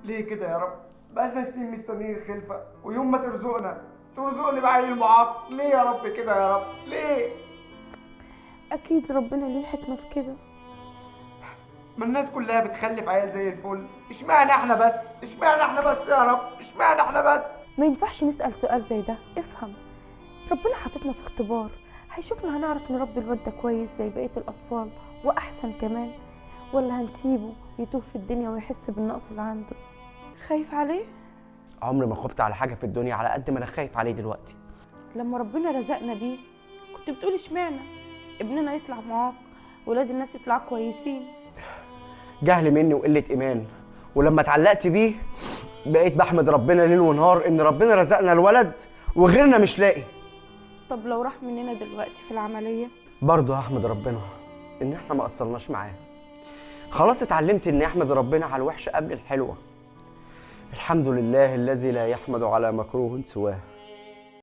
ليه كده يا رب؟ بقالنا سنين مستنيين الخلفة، ويوم ما ترزقني بعيل معاق. ليه يا رب كده يا رب؟ ليه؟ اكيد ربنا ليه حكمه في كده. ما الناس كلها بتخلف عيال زي الفل، اشمعنى احنا بس؟ اشمعنى احنا بس يا رب؟ اشمعنى احنا بس؟ ما ينفعش نسال سؤال زي ده. افهم، ربنا حاططنا في اختبار، هيشوفنا هنعرف نربي الواد ده كويس زي بقيه الاطفال واحسن كمان، ولا هنسيبه يتوه في الدنيا ويحس بالنقص اللي عنده. خايف عليه؟ عمري ما خفت على حاجه في الدنيا على قد ما انا خايف عليه دلوقتي. لما ربنا رزقنا بيه كنت بتقول اشمعنى ابننا يطلع معاق، ولاد الناس يطلعوا كويسين. جهل مني وقله ايمان، ولما اتعلقت بيه بقيت بحمد ربنا ليل ونهار ان ربنا رزقنا الولد وغيرنا مش لاقي. طب لو راح مننا دلوقتي في العمليه؟ برضه هحمد ربنا ان احنا ما قصرناش معاه. خلاص اتعلمت اني احمد ربنا على الوحشه قبل الحلوه. الحمد لله الذي لا يحمد على مكروه سواه.